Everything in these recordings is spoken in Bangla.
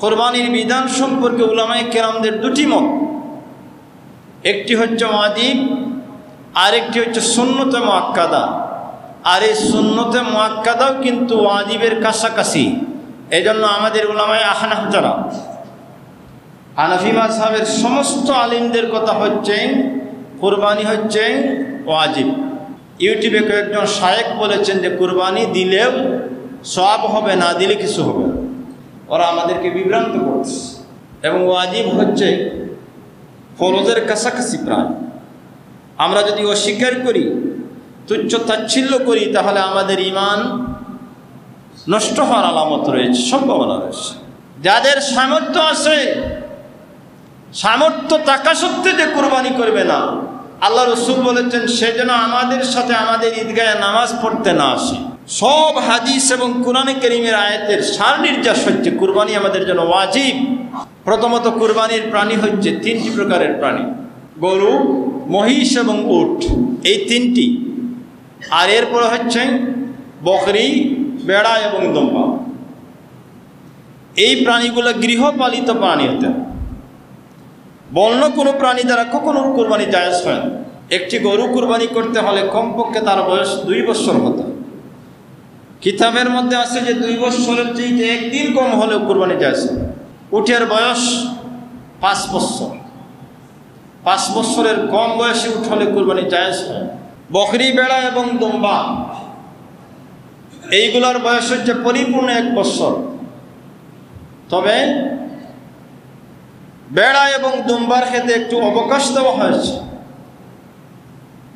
কোরবানির বিধান সম্পর্কে উলামায়ে কেরামদের দুটি মত, একটি হচ্ছে ওয়াজিব, আরেকটি হচ্ছে সুন্নতে মুআক্কাদা। আর এই সুন্নতে মুআক্কাদাও কিন্তু ওয়াজিবের কাছাকাছি। এই জন্য আমাদের উলামায়ে আহনাফ যারা, হানাফি মাযহাবের সমস্ত আলিমদের কথা হচ্ছে কুরবানি হচ্ছে ওয়াজিব। ইউটিউবে কয়েকজন শায়েখ বলেছেন যে কুরবানি দিলেও সওয়াব হবে, না দিলে কিছু হবে না। ওরা আমাদেরকে বিভ্রান্ত করছে। এবং ওয়াজিব হচ্ছে ফরজের কাছাকাছি প্রায়। আমরা যদি অস্বীকার করি, তুচ্ছ তাচ্ছিল্য করি, তাহলে আমাদের ঈমান নষ্ট হওয়ার আলামত রয়েছে, সম্ভাবনা রয়েছে। যাদের সামর্থ্য আছে, সামর্থ্য থাকা সত্ত্বেও যে কুরবানি করবে না, আল্লাহ রাসূল বলেছেন সে যেন আমাদের সাথে আমাদের ঈদগাহে নামাজ পড়তে না আসে। সব হাদিস এবং কোরআনে কারীমের আয়াতের সার নির্যাস হচ্ছে কুরবানি আমাদের জন্য ওয়াজিব। প্রথমত কুরবানির প্রাণী হচ্ছে তিনটি প্রকারের প্রাণী, গরু, মহিষ এবং উট, এই তিনটি। আর এরপর হচ্ছে বকরি, বেড়া এবং দম্বা। এই প্রাণীগুলো গৃহপালিত প্রাণী হতে, বন্য কোনো প্রাণী দ্বারা কখনো কুরবানি জায়েজ হয় না। একটি গরু কুরবানি করতে হলে কমপক্ষে তার বয়স 2 বছর হতে। কিতাবের মধ্যে আছে যে 2 বছরের চেয়ে একদিন কম হলেও কুরবানি জায়েজ। উটের বয়স 5 বছর, 5 বছরের কম বয়সে উট হলে কুরবানি জায়েজ হয়। বকরি, বেড়া এবং দুম্বা এইগুলোর বয়স হচ্ছে পরিপূর্ণ 1 বছর। তবে বেড়া এবং দুম্বার ক্ষেত্রে একটু অবকাশ দেওয়া হয়েছে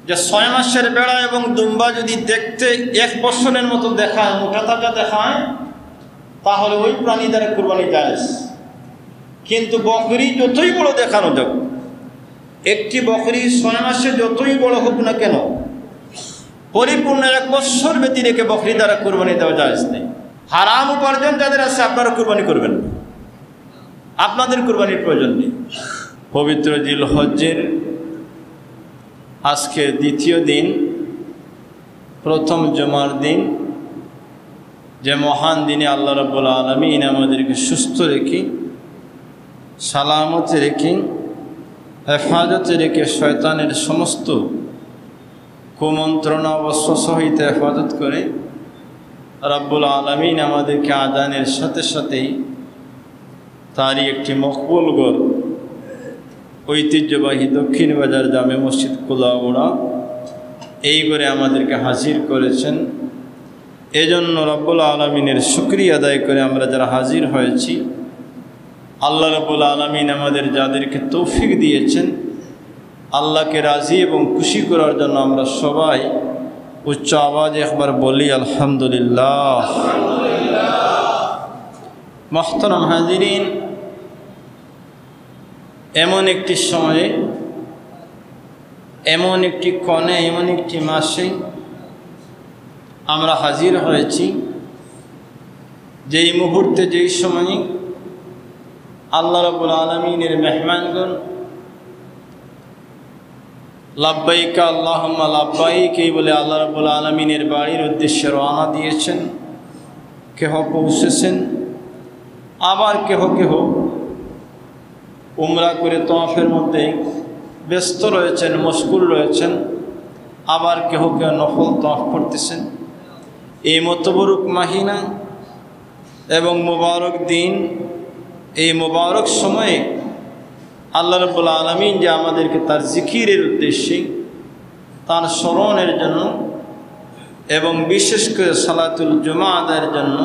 যে 6 মাসের বেড়া এবং দুম্বা যদি দেখতে 1 বছরের মতো দেখায়, মোটা তাজা দেখায়, তাহলে ওই প্রাণী দ্বারা কুরবানি জায়েজ। কিন্তু বকরি যতই বড় দেখানো যাক, একটি বকরি 6 মাসে যতই বড় হোক না কেন, পরিপূর্ণ 1 বছর ব্যতী রেখে বকরি দ্বারা কুরবানি দেওয়া জায়েজ নেই। হারাম উপার্জন যাদের আছে আপনারা কুরবানি করবেন না, আপনাদের কুরবানির প্রয়োজন নেই। পবিত্র জিলহজ্জের আজকে দ্বিতীয় দিন, প্রথম জুমার দিন, যে মহান দিনে আল্লাহ রাব্বুল আলামিন আমাদেরকে সুস্থ রেখে, সালামতে রেখে, হেফাজতে রেখে শয়তানের সমস্ত কুমন্ত্রণা ওয়াসওয়াসা হইতে হেফাজত করে রাব্বুল আলামিন আমাদেরকে আযানের সাথে সাথেই তারই একটি মকবুল ঘর, ঐতিহ্যবাহী দক্ষিণ বাজার জামে মসজিদ কুলাউড়া, এই ঘরে আমাদেরকে হাজির করেছেন। এজন্য রাব্বুল আলামিনের শুকরিয়া আদায় করে আমরা যারা হাজির হয়েছি, আল্লাহ রাব্বুল আলামিন আমাদের যাদেরকে তৌফিক দিয়েছেন, আল্লাহকে রাজি এবং খুশি করার জন্য আমরা সবাই উচ্চ আওয়াজে একবার বলি আলহামদুলিল্লাহ। মুহতারাম হাজিরিন, এমন একটি সময়ে, এমন একটি ক্ষণে, এমন একটি মাসে আমরা হাজির হয়েছি, যেই মুহূর্তে, যেই সময়ে আল্লাহ রাব্বুল আলামিনের মেহমানগণ লাব্বাইকা আল্লাহুম্মা লাব্বাইক এই বলে আল্লাহ রাব্বুল আলামিনের বাড়ির উদ্দেশ্যে রওনা দিয়েছেন। কেহ পৌঁছেছেন, আবার কেহ কেহ উমরা করে তওয়াফের মধ্যে ব্যস্ত রয়েছেন, মশগুল রয়েছেন, আবার কেহ কেহ নফল তওয়াফ করতেছেন। এই মতবরুক মাহিনা এবং মুবারক দিন, এই মুবারক সময়ে আল্লাহ রাব্বুল আলামিন যে আমাদেরকে তার জিকিরের উদ্দেশ্যে, তার স্মরণের জন্য এবং বিশেষ করে সালাতুল জুমা আদায়ের জন্য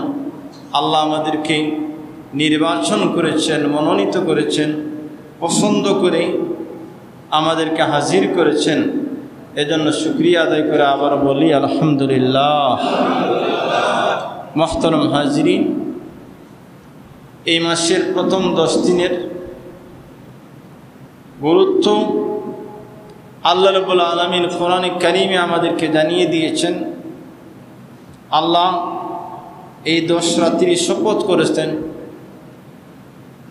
আল্লাহ আমাদেরকে নির্বাচন করেছেন, মনোনীত করেছেন, পছন্দ করে আমাদেরকে হাজির করেছেন। এজন্য শুকরিয়া আদায় করে আবার বলি আলহামদুলিল্লাহ। মুহতারাম হাজিরিন, এই মাসের প্রথম 10 দিনের গুরুত্ব আল্লাহ রাব্বুল আলামিন কোরআনে কারীমে আমাদেরকে জানিয়ে দিয়েছেন। আল্লাহ এই 10 রাত্রি শপথ করেছেন,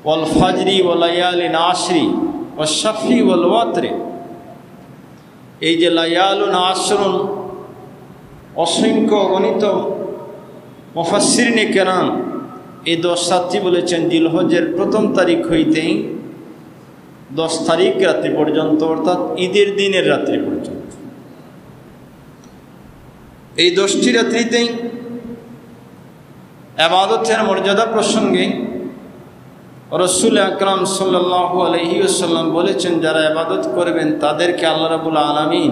ওয়াল ফাজরি ওয়া লায়ালিন আশরি ওয়াশ শাফি ওয়াল ওয়াতরি। এই যে লায়ালুন আশরুন, অসংখ্য গণিত মুফাসসিরিনে কেরাম এই 10 রাত্রি বলেছেন জিলহজের প্রথম তারিখ হইতেই 10 তারিখ রাত্রি পর্যন্ত, অর্থাৎ ঈদের দিনের রাত্রি পর্যন্ত। এই 10টি রাত্রিতেই ইবাদতের মর্যাদা প্রসঙ্গে রাসূল আকরাম সাল্লাল্লাহু আলাইহি ওয়াসাল্লাম বলেছেন, যারা ইবাদত করবেন তাদেরকে আল্লাহ রাব্বুল আলামিন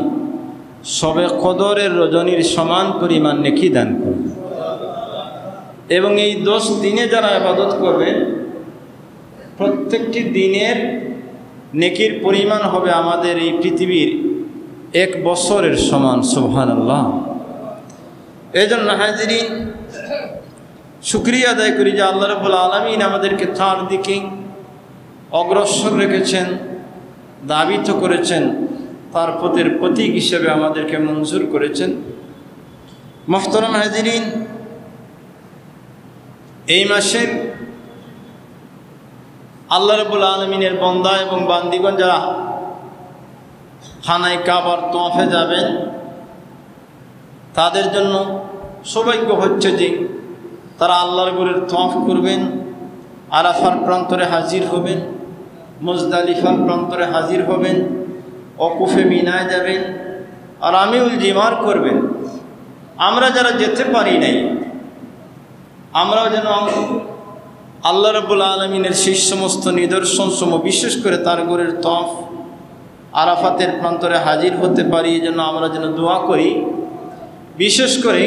শবে কদরের রজনীর সমান পরিমাণ নেকি দান করবেন। এবং এই 10 দিনে যারা ইবাদত করবেন প্রত্যেকটি দিনের নেকির পরিমাণ হবে আমাদের এই পৃথিবীর 1 বছরের সমান। সুবহানাল্লাহ। এজন্য হাজিরিন, শুকরিয়া আদায় করি যে আল্লাহ রাব্বুল আলামিন আমাদেরকে তার দিকে অগ্রসর রেখেছেন, দাবিত করেছেন, তার পথের প্রতীক হিসেবে আমাদেরকে মঞ্জুর করেছেন। মুহতারাম হাজিরিন, এই মাসের আল্লাহ রাব্বুল আলামিনের বান্দা এবং বান্দিগণ যারা খানায়ে কাবার তওয়াফে যাবেন তাদের জন্য সৌভাগ্য হচ্ছে যে তারা আল্লাহর ঘরের তওয়াফ করবেন, আরাফার প্রান্তরে হাজির হবেন, মুজদালিফার প্রান্তরে হাজির হবেন, ওকুফে মিনায় যাবেন, আর রামিউল জিমার করবেন। আমরা যারা যেতে পারি নাই, আমরাও যেন আল্লাহ রাব্বুল আলামিনের সেই সমস্ত নিদর্শনসমূহ, বিশেষ করে তার ঘরের তওয়াফ আরাফাতের প্রান্তরে হাজির হতে পারি। এই জন্য আমরা যেন দোয়া করি। বিশেষ করে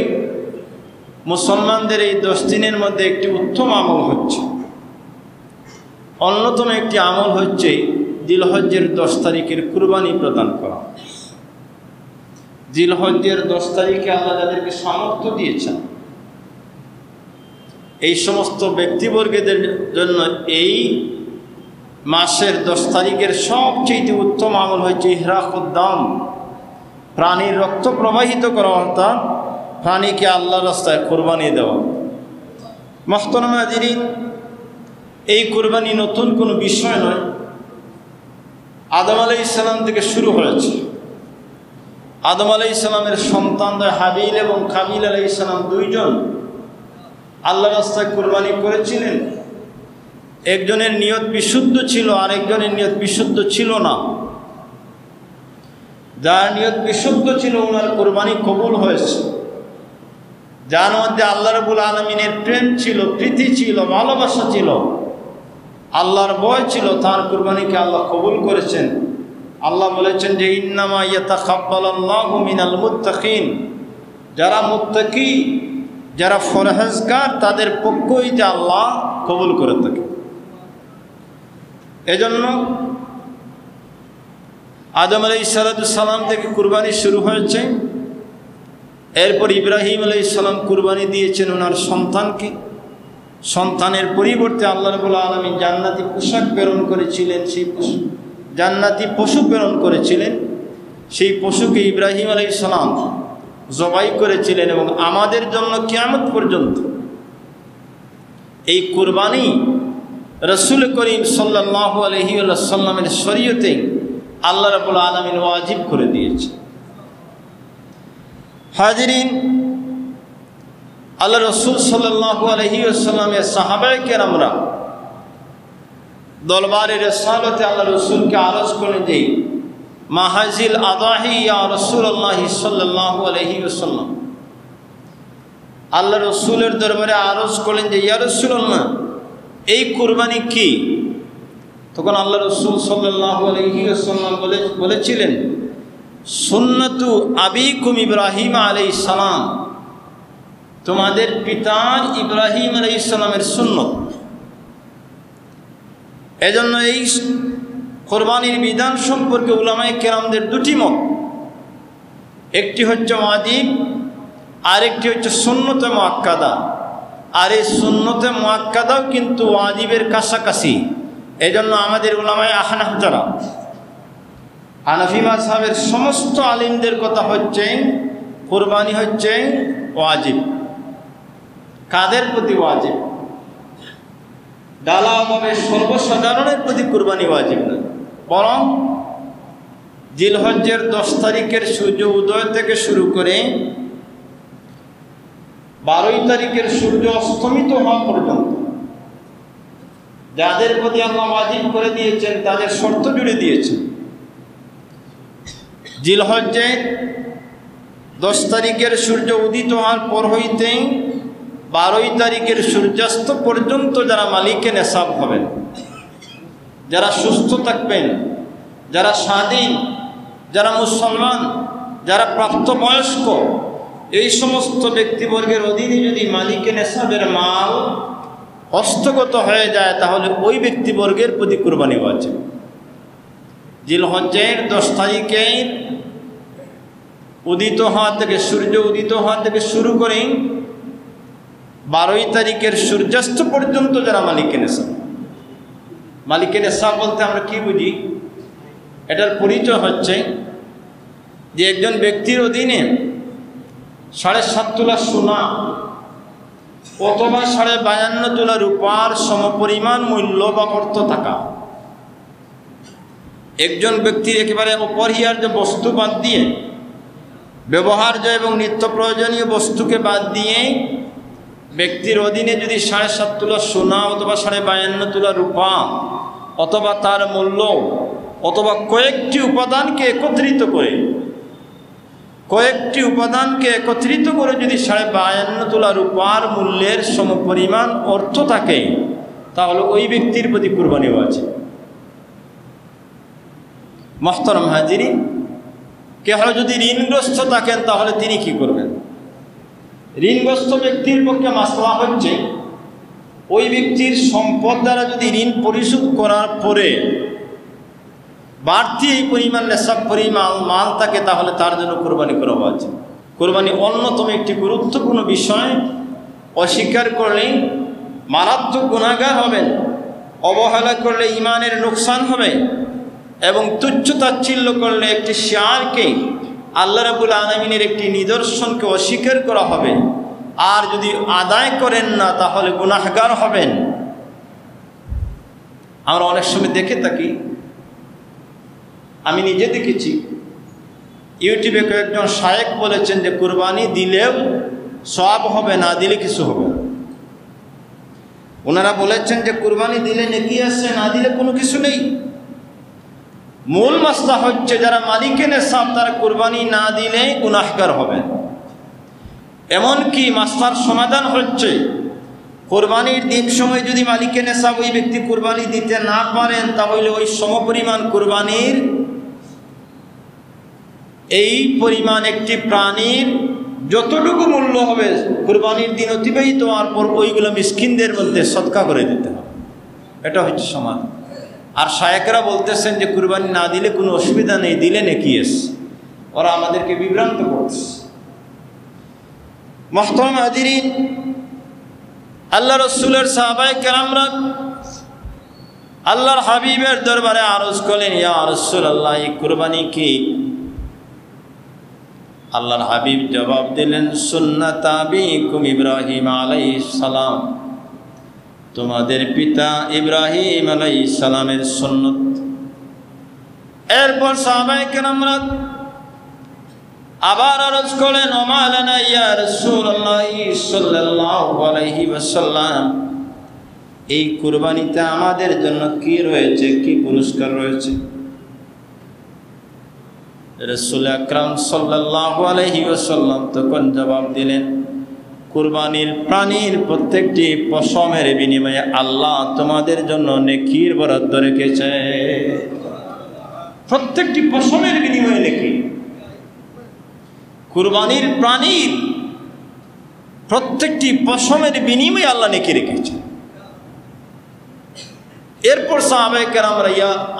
মুসলমানদের এই 10 দিনের মধ্যে একটি উত্তম আমল হচ্ছে, অন্যতম একটি আমল হচ্ছে জিলহজ্জের 10 তারিখের কুরবানি প্রদান করা। জিলহজ্জের 10 তারিখে আল্লাহ যাদেরকে সামর্থ্য দিয়েছেন, এই সমস্ত ব্যক্তিবর্গদের জন্য এই মাসের 10 তারিখের সবচেয়ে উত্তম আমল হচ্ছে ইহরাকুদ্দাম, প্রাণীর রক্ত প্রবাহিত করা, অর্থাৎ প্রাণীকে আল্লাহর রাস্তায় কুরবানি দেওয়া। মুহতারাম হাজিরিন, এই কুরবানি নতুন কোনো বিষয় নয়। আদম আলাইহিস সালাম থেকে শুরু হয়েছে। আদম আলাইহিস সালামের সন্তানদের হাবিল এবং কাবিল আলাইহিস সালাম দুইজন আল্লাহর রাস্তায় কুরবানি করেছিলেন। একজনের নিয়ত বিশুদ্ধ ছিল, আরেকজনের নিয়ত বিশুদ্ধ ছিল না। যার নিয়ত বিশুদ্ধ ছিল ওনার কুরবানি কবুল হয়েছে। যার মধ্যে আল্লাহ রাব্বুল আলামিনের প্রেম ছিল, প্রীতি ছিল, ভালোবাসা ছিল, আল্লাহর ভয় ছিল, তার কুরবানিকে আল্লাহ কবুল করেছেন। আল্লাহ বলেছেন যে ইন্নামা ইয়াতাকাব্বালুল্লাহু মিনাল মুত্তাকিন, যারা মুত্তাকি, যারা ফরহেজগার, তাদের পক্ষই যে আল্লাহ কবুল করে থাকে। এজন্য আদম আলাইহিস সালাম থেকে কুরবানি শুরু হয়েছে। এরপর ইব্রাহিম আলাইহিস সালাম কুরবানি দিয়েছেন ওনার সন্তানকে। সন্তানের পরিবর্তে আল্লাহ রাব্বুল আলামিন জান্নাতি পোশাক প্রেরণ করেছিলেন, সেই জান্নাতি পশু প্রেরণ করেছিলেন। সেই পশুকে ইব্রাহিম আলাইহিস সালাম জবাই করেছিলেন এবং আমাদের জন্য কিয়ামত পর্যন্ত এই কুরবানি রাসূল করিম সাল্লাল্লাহু আলাইহি ওয়াসাল্লামের শরীয়তে আল্লাহ রাব্বুল আলামিন ওয়াজিব করে দিয়েছে। হাজিরিন, আল্লাহ রাসূল সাল্লাল্লাহু আলাইহি ওয়াসাল্লামের সাহাবায়ে কেরামরা দরবারে রিসালাতে আল্লাহ রাসূলকে আরজ করে যে মাহাজিল আদাহি ইয়া রাসূলুল্লাহ সাল্লাল্লাহু আলাইহি ওয়াসাল্লাম, আল্লাহ রাসূলের দরবারে আরজ করলেন যে ইয়া রাসূলুল্লাহ, এই কুরবানি কি? তখন আল্লাহ রাসূল সাল্লাল্লাহু আলাইহি ওয়াসাল্লাম বলেছিলেন সুন্নাতু আবিকুম ইব্রাহিম আলাইহিস সালাম, তোমাদের পিতা ইব্রাহিম আলাইহিস সালামের সুন্নত। এজন্য এই কুরবানির বিধান সম্পর্কে উলামায়ে কেরামদের দুটি মত, একটি হচ্ছে ওয়াজিব, আরেকটি হচ্ছে সুন্নতে মুআক্কাদা। আর এই সুন্নতে মুআক্কাদাও কিন্তু ওয়াজিবের কাছাকাছি। এজন্য আমাদের উলামায়ে আহনাফ যারা, হানাফি মাযহাবের সমস্ত আলিমদের কথা হচ্ছে কুরবানি হচ্ছে ওয়াজিব। কাদের প্রতি ওয়াজিব? ডালাভাবে সর্বসাধারণের প্রতি কুরবানি ওয়াজিব না, বরং জিলহজ্জের 10 তারিখের সূর্য উদয় থেকে শুরু করে 12 তারিখের সূর্য অস্তমিত হওয়া পর্যন্ত যাদের প্রতি আল্লাহ ওয়াজিব করে দিয়েছেন তাদের শর্ত জুড়ে দিয়েছেন। জিলহজ্জের 10 তারিখের সূর্য উদিত হওয়ার পর হইতে 12 তারিখের সূর্যাস্ত পর্যন্ত যারা মালিকে নেশাব হবেন, যারা সুস্থ থাকবেন, যারা স্বাধীন, যারা মুসলমান, যারা প্রাপ্তবয়স্ক, এই সমস্ত ব্যক্তিবর্গের অধীনে যদি মালিকে নেশাবের মাল হস্তগত হয়ে যায় তাহলে ওই ব্যক্তিবর্গের প্রতি কুরবানি ওয়াজিব। জিলহজ্জের 10 তারিখে উদিত হওয়া থেকে সূর্য উদিত হওয়া থেকে শুরু করে 12 তারিখের সূর্যাস্ত পর্যন্ত যারা মালিকে নেশাব। মালিকে নেশাব বলতে আমরা কি বুঝি? এটার পরিচয় হচ্ছে যে একজন ব্যক্তির অধীনে 7.5 তোলা সোনা অথবা 52.5 তোলা রূপার সমপরিমাণ মূল্য বা অর্থ থাকা। একজন ব্যক্তির একেবারে অপরিহার্য বস্তু বাদ দিয়ে, ব্যবহার্য এবং নিত্য প্রয়োজনীয় বস্তুকে বাদ দিয়ে ব্যক্তির অধীনে যদি 7.5 তোলা সোনা অথবা 52.5 তোলা রূপা অথবা তার মূল্য অথবা কয়েকটি উপাদানকে একত্রিত করে যদি 52.5 তোলা রূপার মূল্যের সমপরিমাণ অর্থ থাকে তাহলে ওই ব্যক্তির প্রতি কুরবানি ওয়াজিব। মুহতারাম হাজিরিন, কেহ যদি ঋণগ্রস্ত থাকেন তাহলে তিনি কি করবেন? ঋণগ্রস্ত ব্যক্তির পক্ষে মাসলা হচ্ছে ওই ব্যক্তির সম্পদ দ্বারা যদি ঋণ পরিশোধ করার পরে বাড়তি এই পরিমাণ নেশাব পরিমাণ মাল থাকে তাহলে তার জন্য কোরবানি করা উচিত। কোরবানি অন্যতম একটি গুরুত্বপূর্ণ বিষয়। অস্বীকার করলে মারাত্মক গুনাহগার হবেন, অবহেলা করলে ঈমানের নুকসান হবে এবং তুচ্ছ তাচ্ছিল্য করলে একটি শিয়ারকে, আল্লাহ রাব্বুল আলামিনের একটি নিদর্শনকে অস্বীকার করা হবে। আর যদি আদায় করেন না তাহলে গুনাহগার হবেন। আমরা অনেক সময় দেখে থাকি, আমি নিজে দেখেছি, ইউটিউবে কয়েকজন শায়েখ বলেছেন যে কুরবানি দিলেও সওয়াব হবে, না দিলে কিছু হবে না। ওনারা বলেছেন যে কুরবানি দিলে নেকি আছে, না দিলে কোনো কিছু নেই। মূল মাসলা হচ্ছে যারা মালিকে নেশাব তারা কুরবানি না দিলে গুনাহগার হবেন। এমনকি মাসলার সমাধান হচ্ছে কুরবানির দিন সময় যদি মালিকে নেশাব ওই ব্যক্তি কুরবানি দিতে না পারেন তাহলে ওই সমপরিমাণ কুরবানির এই পরিমাণ একটি প্রাণীর যতটুকু মূল্য হবে কুরবানির দিন অতিবাহিত হওয়ার পর ওইগুলো মিসকিনদের মধ্যে সদকা করে দিতে হবে। এটা হচ্ছে সমাধান। আর শায়েখরা বলতেছেন যে কুরবানি না দিলে কোনো অসুবিধা নেই, দিলে নেকি আছে। ওরা আমাদেরকে বিভ্রান্ত করছে। মুহতারাম হাজিরিন, আল্লাহ রসুলের সাহাবায়ে কেরামরা আল্লাহর হাবিবের দরবারে আরজ করলেন, ইয়া রাসূলুল্লাহ, এই কুরবানি কি? আল্লাহর হাবিব জবাব দিলেন, সুন্নাত আবিকুম ইব্রাহিম আলাইহিস সালাম, তোমাদের পিতা ইব্রাহিম আলাইহিস সালামের সুন্নত। এরপর সাহাবায়ে কেরামরা আবার আরজ করলেন, ওমা লানা ইয়া রাসূলুল্লাহ সাল্লাল্লাহু আলাইহি ওয়াসাল্লাম, এই কুরবানিতে আমাদের জন্য কি রয়েছে, কি পুরস্কার রয়েছে? রাসূল আকরাম সাল্লাল্লাহু আলাইহি ওয়াসাল্লাম তখন জবাব দিলেন, কুরবানির প্রাণীর প্রত্যেকটি পশমের বিনিময়ে আল্লাহ তোমাদের জন্য নেকির বরাদ্দ রেখেছে। প্রত্যেকটি পশমের বিনিময়ে নেকি। কুরবানির প্রাণীর প্রত্যেকটি পশমের বিনিময়ে আল্লাহ নেকি রেখেছে। এরপর সাহাবায়ে কেরামরা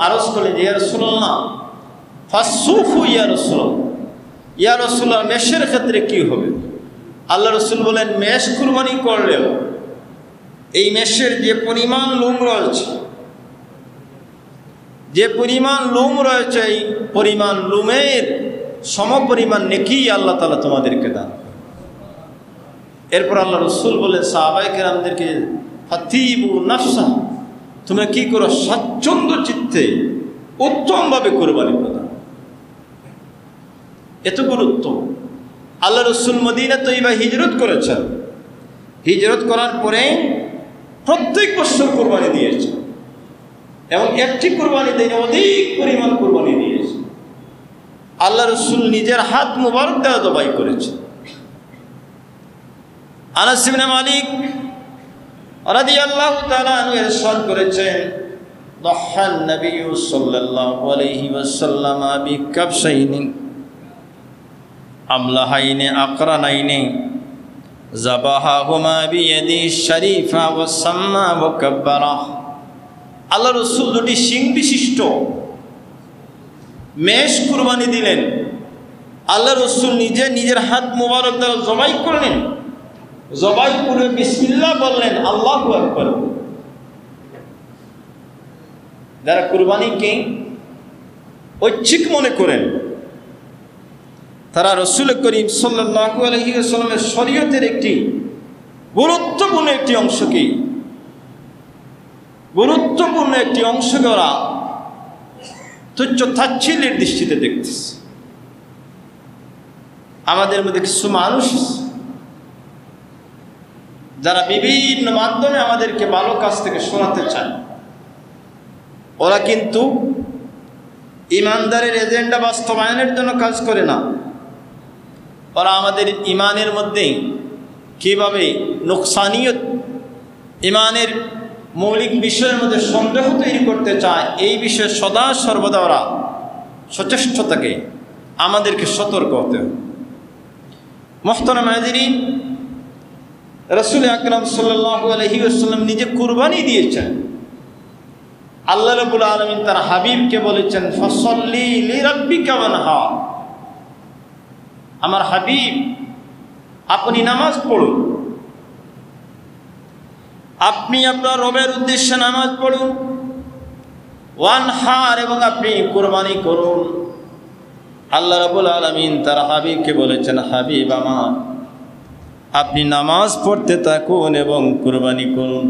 আরজ করলেন, ইয়া রাসূলুল্লাহ ফাসুফু ইয়া রাসূলুল্লাহ, ইয়া রাসূলুল্লাহ মেষের ক্ষেত্রে কি হবে? আল্লাহ রসুল বলেন, মেষ কুরবানি করলেও এই মেষের যে পরিমাণ লোম রয়েছে, এই পরিমাণ লোমের সমপরিমাণ নেকি আল্লাহ তাআলা তোমাদেরকে দান। এরপর আল্লাহ রসুল বলেন সাহাবায়ে কেরামদেরকে, ফাতিবু নাফসা, তোমরা কি করো? স্বাচ্ছন্দ্য চিত্তে উত্তমভাবে কুরবানি প্রদান। এত গুরুত্ব। আল্লাহ রসুল মদিনা তৈবা হিজরত করেছেন। হিজরত করার পরে প্রত্যেক বছর কুরবানি দিয়েছেন। এবং একটি কুরবানি দেয়নি, অধিক পরিমাণ কুরবানি দিয়েছে। আল্লাহ রসুল নিজের হাত মুবারক দ্বারা জবাই করেছে। আনাস ইবনে মালিক রাদিয়াল্লাহু তাআলা আনহু ইরশাদ করেছেন, দাহান নবী সাল্লাল্লাহু আলাইহি ওয়াসাল্লাম বিকাবশাইনি আমলাহাইনি আকরানাইনি যাবাহাহুমা বিয়াদি শরীফা ওয়া সাম্মা ওয়া কাব্বারা। আল্লাহ রসুল দুটি শিং বিশিষ্ট মেষ কুরবানি দিলেন। আল্লাহ রসুল নিজের হাত মুবারক দ্বারা জবাই করলেন, জবাই করে বিসমিল্লাহ বললেন, আল্লাহু আকবার। যারা কুরবানিকে ঐচ্ছিক মনে করেন তারা রাসূল করিম সাল্লাল্লাহু আলাইহি ওয়াসাল্লামের শরীয়তের একটি গুরুত্বপূর্ণ একটি অংশকে ওরা তুচ্ছ তাচ্ছিল্যের দৃষ্টিতে দেখতেছে। আমাদের মধ্যে কিছু মানুষ যারা বিভিন্ন মাধ্যমে আমাদেরকে ভালো কাজ থেকে সরাতে চায়, ওরা কিন্তু ইমানদারের এজেন্ডা বাস্তবায়নের জন্য কাজ করে না। ওরা আমাদের ইমানের মধ্যে কিভাবে নোকসানিয়ত, ইমানের মৌলিক বিষয়ের মধ্যে সন্দেহ তৈরি করতে চায়, এই বিষয়ে সদা সর্বদা ওরা সচেষ্ট থাকে। আমাদেরকে সতর্ক হতে হবে। মুহতারাম হাজিরিন, রাসূল আকরাম সাল্লাল্লাহু আলাইহি ওয়াসাল্লাম নিজে কুরবানি দিয়েছেন। আল্লাহ রাব্বুল আলামিন তার হাবিবকে বলেছেন, ফাসাল্লি লিরাব্বিকা ওয়ানহার। আমার হাবিব, আপনি নামাজ পড়ুন, আপনি আপনার রবের উদ্দেশ্যে নামাজ পড়ুন, ওয়ানহার, এবং আপনি কুরবানি করুন। আল্লাহ রাব্বুল আলামিন তার হাবিবকে বলেছেন, হাবিব আমার, আপনি নামাজ পড়তে থাকুন এবং কুরবানি করুন।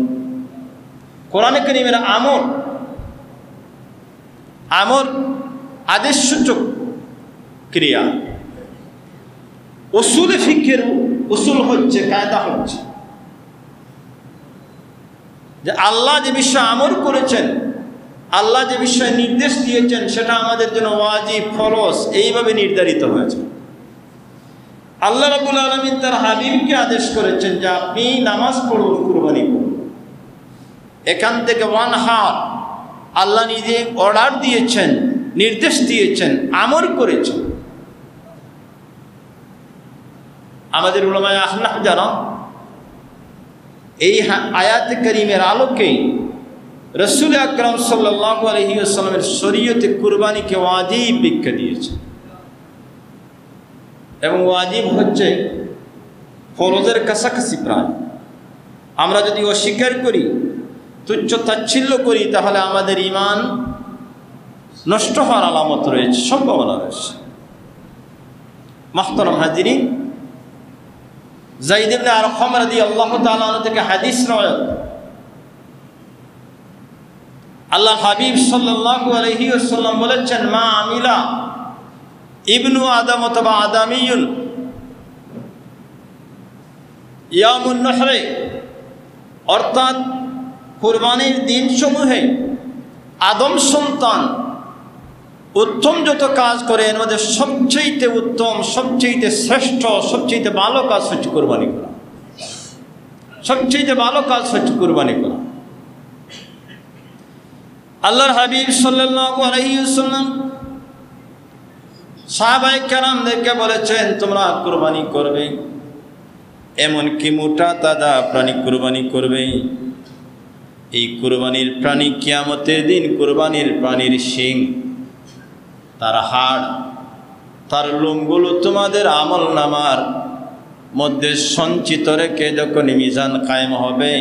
কোরআনে কারীমের আমর আদেশসূচক ক্রিয়া। উসুলে ফিকহের উসুল হচ্ছে, কায়দা হচ্ছে যে আল্লাহ যে বিষয়ে আমর করেছেন, আল্লাহ যে বিষয়ে নির্দেশ দিয়েছেন, সেটা আমাদের জন্য ওয়াজিব, ফরজ এইভাবে নির্ধারিত হয়েছে। আল্লাহ রাব্বুল আলামিন তার হাবিবকে আদেশ করেছেন যে আপনি নামাজ পড়ুন, কুরবানি করুন। এখান থেকে ওয়ানহার, আল্লাহ নিজে অর্ডার দিয়েছেন, নির্দেশ দিয়েছেন, আমর করেছেন। আমাদের উলামায়ে আহনাফ যারা এই আয়াতে কারীমের আলোকে রাসূল আকরাম সাল্লাল্লাহু আলাইহি ওয়াসাল্লামের শরীয়তে কুরবানিকে ওয়াজিব ব্যাখ্যা দিয়েছেন। এবং ওয়াজিব হচ্ছে ফরজের কাছাকাছি প্রায়। আমরা যদি অস্বীকার করি, তুচ্ছ তাচ্ছিল্য করি, তাহলে আমাদের ঈমান নষ্ট হওয়ার আলামত রয়েছে, সম্ভাবনা রয়েছে। মুহতারাম হাজিরিন, যায়েদ ইবনে আরকাম রাদিয়াল্লাহু তাআলা আনহু থেকে হাদিস রওয়ায়াত, আল্লাহ হাবিব সাল্লাল্লাহু আলাইহি ওয়াসাল্লাম বলেছেন, মা আমিলা ইবনু আদম অথবা আদামিয়ুন ইয়ামুন নহরে, অর্থাৎ কুরবানির দিন সমূহে আদম সন্তান উত্তম যত কাজ করে, এর মধ্যে সবচেয়ে উত্তম, সবচেয়ে শ্রেষ্ঠ, সবচেয়ে ভালো কাজ হচ্ছে কুরবানি করা। সবচেয়ে ভালো কাজ হচ্ছে কুরবানি করা। আল্লাহর হাবিব সাল্লাল্লাহু আলাইহি ওয়াসাল্লাম সাহাবায়ে কেরামদেরকে বলেছেন, তোমরা কুরবানি করবে, এমনকি মোটা তাজা প্রাণী কুরবানি করবে। এই কুরবানির প্রাণী কিয়ামতের দিন কুরবানির প্রাণীর শিং, তার হাড়, তার লোমগুলো তোমাদের আমলনামার মধ্যে সঞ্চিত রেখে যখন মিজান কায়েম হবে,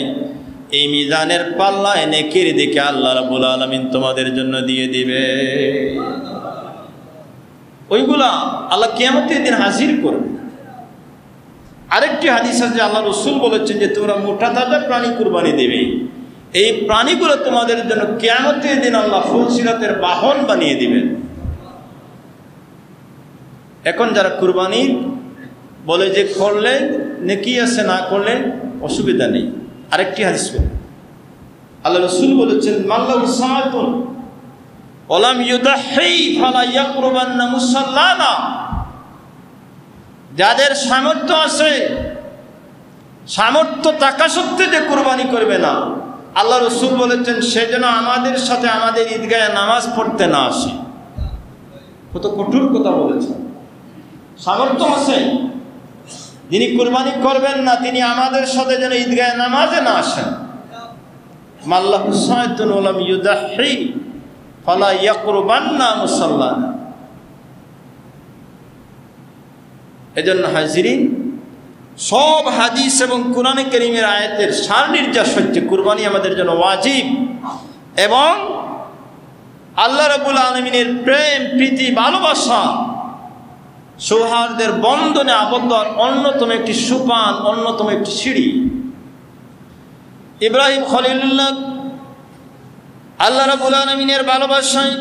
এই মিজানের পাল্লায় নেকির দিকে আল্লাহ রাব্বুল আলামিন তোমাদের জন্য দিয়ে দিবে। ওইগুলা আল্লাহ কিয়ামতের দিন হাজির করবে। আরেকটি হাদিস আছে, আল্লাহ রাসূল বলেছেন যে তোমরা মোটা তাজা প্রাণী কুরবানি দেবে, এই প্রাণীগুলো তোমাদের জন্য কিয়ামতের দিন আল্লাহ ফুলসিরাতের বাহন বানিয়ে দিবেন। এখন যারা কুরবানি বলে যে করলে নেকি আছে, না করলে অসুবিধা নেই, আরেকটি হাদিস বলে, আল্লাহ রাসূল বলেছেন, মাল্লাহু সাআতুন ওয়ালাম ইউদাহি ফালা ইয়াকরুবান্না মুসাল্লানা, যাদের সামর্থ্য আছে, সামর্থ্য থাকা সত্ত্বেও যে কুরবানি করবে না, আল্লাহ রাসূল বলেছেন সে যেন আমাদের সাথে আমাদের ঈদগাহে নামাজ পড়তে না আসে। কত কঠোর কথা বলেছেন। সামর্থ্য আছে, যিনি কুরবানি করবেন না তিনি আমাদের সাথে যেন ঈদগাহে নামাজে না আসেন। মাল্লাহু সাআতুন ওয়ালাম ইউদাহি ফালা ইয়াকরুবান্না মুসাল্লানা। এজন্য হাজিরিন, সব হাদিস এবং কোরআনে কারীমের আয়াতের সার নির্যাস হচ্ছে কুরবানি আমাদের জন্য ওয়াজিব, এবং আল্লাহ রাব্বুল আলামিনের প্রেম, প্রীতি, ভালোবাসা, সৌহার্দের বন্ধনে আবদ্ধ অন্যতম একটি সোপান, অন্যতম একটি সিঁড়ি। ইব্রাহিম খলিলুল্লাহ আল্লাহ রাব্বুল আলামিনের ভালোবাসায়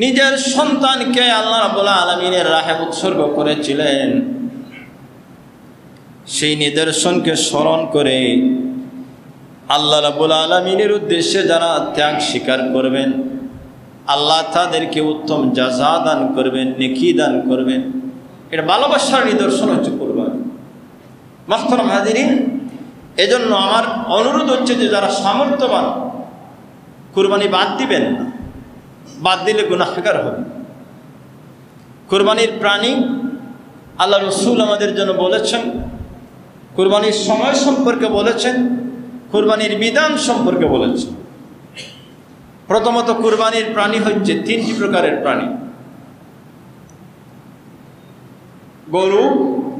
নিজের সন্তানকে আল্লাহ রাব্বুল আলামিনের রাহে উৎসর্গ করেছিলেন। সেই নিদর্শনকে স্মরণ করে আল্লাহ রাব্বুল আলামিনের উদ্দেশ্যে যারা ত্যাগ স্বীকার করবেন, আল্লাহ তাদেরকে উত্তম জাযা দান করবেন, নেকি দান করবেন। এটা ভালোবাসার নিদর্শন হচ্ছে কুরবানি। মুহতারাম হাজিরিন, এজন্য আমার অনুরোধ হচ্ছে যে যারা সামর্থ্যবান কুরবানি বাদ দিবেন না, বাদ দিলে গুনাহগার হবে। কুরবানির প্রাণী আল্লাহ রাসূল আমাদের জন্য বলেছেন, কুরবানির সময় সম্পর্কে বলেছেন, কুরবানির বিধান সম্পর্কে বলেছেন। প্রথমত কুরবানির প্রাণী হচ্ছে তিনটি প্রকারের প্রাণী: গরু,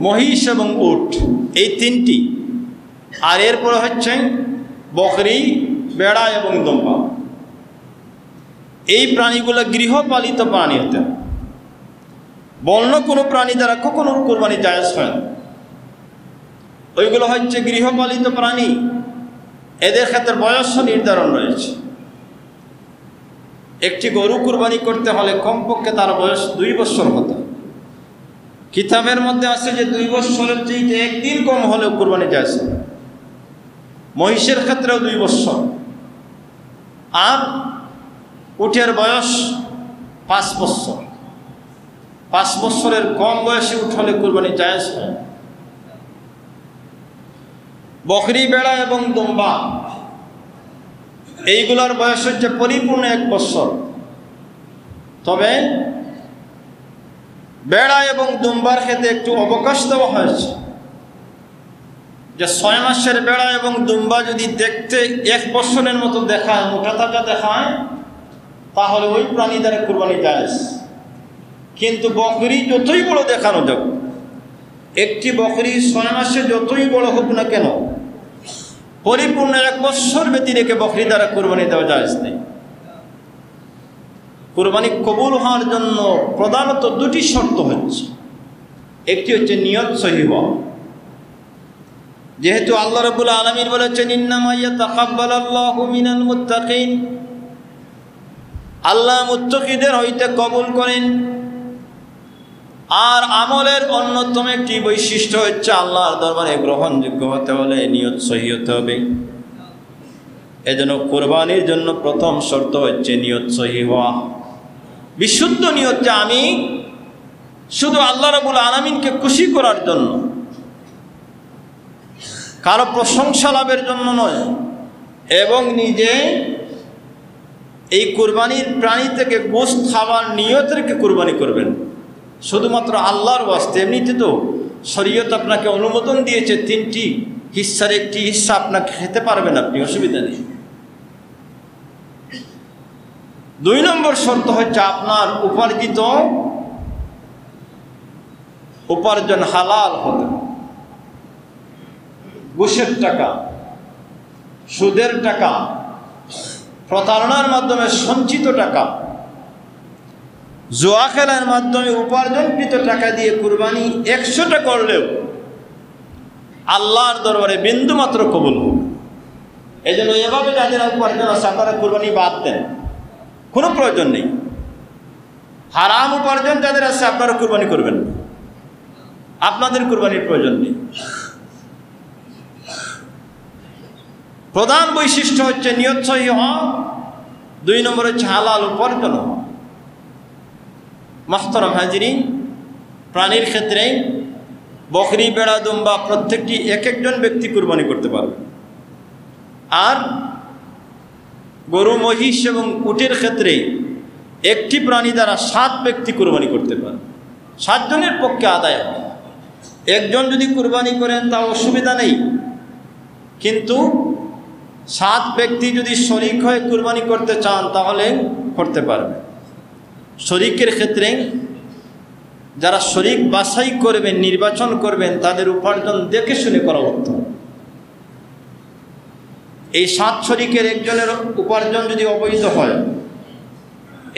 মহিষ এবং উট, এই তিনটি। আর এরপরে হচ্ছে বকরি, বেড়া এবং দম্বা। এই প্রাণীগুলো গৃহপালিত প্রাণী হতে হবে। বন্য কোনো প্রাণী দ্বারা কখনো কুরবানি জায়েজ হয় না। ওইগুলো হচ্ছে গৃহপালিত প্রাণী, এদের ক্ষেত্রে বয়স নির্ধারণ রয়েছে। একটি গরু কুরবানি করতে হলে কমপক্ষে তার বয়স 2 বছর হতে হবে। কিতাবের মধ্যে আছে যে 2 বছরের চেয়ে একদিন কম হলেও কুরবানি জায়েজ হবে। মহিষের ক্ষেত্রেও 2 বছর। আর উটের বয়স 5 বছর। 5 বছরের কম বয়সে উট হলে কুরবানি জায়েজ হয়। বকরি, বেড়া এবং দুম্বা এইগুলোর বয়স হচ্ছে পরিপূর্ণ 1 বছর। তবে বেড়া এবং দুম্বার ক্ষেত্রে একটু অবকাশ দেওয়া হয়েছে, যে 6 মাসের বেড়া এবং দুম্বা যদি দেখতে 1 বছরের মতো দেখায়, মোটা তাজা দেখায়, তাহলে ওই প্রাণী দ্বারা কুরবানি জায়েজ। কিন্তু বকরি যতই বড় দেখানো যাক, একটি বকরি 6 মাসে যতই বড় হোক না কেন, পরিপূর্ণ 1 বছর ব্যতী রেখে বকরি দ্বারা কুরবানি দেওয়া জায়েজ নেই। কুরবানি কবুল হওয়ার জন্য প্রধানত 2টি শর্ত হচ্ছে। একটি হচ্ছে নিয়ত সহিহ হওয়া। যেহেতু আল্লাহ রাব্বুল আলামিন বলেছেন, ইন্নামা ইয়াতাকাব্বালুল্লাহু মিনাল মুত্তাকিন, আল্লাহ মুত্তাকিদের হইতে কবুল করেন। আর আমলের অন্যতম একটি বৈশিষ্ট্য হচ্ছে আল্লাহর দরবারে গ্রহণযোগ্য হতে হলে নিয়ত সহিহ হতে হবে। এজন্য কুরবানির জন্য প্রথম শর্ত হচ্ছে নিয়ত সহিহ হওয়া, বিশুদ্ধ নিয়ত, যে আমি শুধু আল্লাহ রাব্বুল আলামিনকে খুশি করার জন্য, কারো প্রশংসা লাভের জন্য নয়, এবং নিজে এই কুরবানির প্রাণী থেকে গোশত খাবার নিয়ত রেখে কুরবানি করবেন শুধুমাত্র আল্লাহর ওয়াস্তে। এমনিতে তো শরীয়ত আপনাকে অনুমোদন দিয়েছে 3টি হিস্সার একটি হিস্সা আপনাকে খেতে পারবেন আপনি, অসুবিধা নেই। 2 নম্বর শর্ত হচ্ছে আপনার উপার্জন হালাল হতে হবে। ঘুষের টাকা, সুদের টাকা, প্রতারণার মাধ্যমে সঞ্চিত টাকা, জুয়া খেলার মাধ্যমে উপার্জনকৃত টাকা দিয়ে কুরবানি 100টা করলেও আল্লাহর দরবারে বিন্দুমাত্র কবুল হবে। এই জন্য এভাবে যাদের উপার্জন আছে আপনারা কুরবানি বাদ দেন, কোনো প্রয়োজন নেই। হারাম উপার্জন যাদের আছে আপনারা কুরবানি করবেন না, আপনাদের কুরবানির প্রয়োজন নেই। প্রধান বৈশিষ্ট্য হচ্ছে নিয়ত সহিহ হওয়া, 2 নম্বর হচ্ছে হালাল উপার্জন হওয়া। মাহতারাম হাজিরিন, প্রাণীর ক্ষেত্রে বকরি, বেড়া, দুম্বা প্রত্যেকটি এক একজন ব্যক্তি কুরবানি করতে পারবে। আর গরু, মহিষ এবং উটের ক্ষেত্রে একটি প্রাণী দ্বারা 7 ব্যক্তি কুরবানি করতে পারে। 7 জনের পক্ষে আদায় হয়। একজন যদি কুরবানি করেন তা অসুবিধা নেই, কিন্তু 7 ব্যক্তি যদি শরিক হয়ে কুরবানি করতে চান তাহলে করতে পারবে। শরিকের ক্ষেত্রে যারা শরিক বাছাই করবেন, নির্বাচন করবেন, তাদের উপার্জন দেখে শুনে করা উত্তম। এই 7 শরিকের একজনের উপার্জন যদি অবৈধ হয়,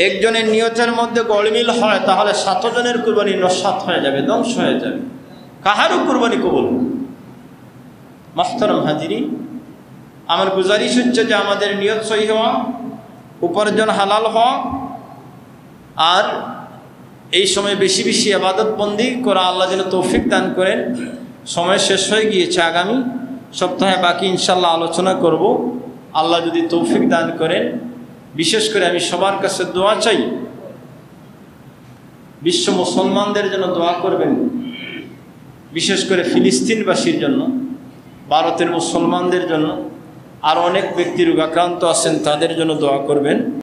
একজনের নিয়তের মধ্যে গড়মিল হয়, তাহলে 7 জনের কুরবানি নস্যাৎ হয়ে যাবে, ধ্বংস হয়ে যাবে, কাহারও কুরবানি কবুল। মাহতারাম হাজিরিন, আমার গুজারিশ হচ্ছে যে আমাদের নিয়ত সহি হওয়া, উপার্জন হালাল হওয়া, আর এই সময় বেশি বেশি ইবাদত বন্দি করা। আল্লাহ যেন তৌফিক দান করেন। সময় শেষ হয়ে গিয়েছে, আগামী সপ্তাহে বাকি ইনশাল্লাহ আলোচনা করব, আল্লাহ যদি তৌফিক দান করেন। বিশেষ করে আমি সবার কাছে দোয়া চাই, বিশ্ব মুসলমানদের জন্য দোয়া করবেন, বিশেষ করে ফিলিস্তিনবাসীর জন্য, ভারতের মুসলমানদের জন্য, আর অনেক ব্যক্তি রোগাক্রান্ত আছেন, তাদের জন্য দোয়া করবেন।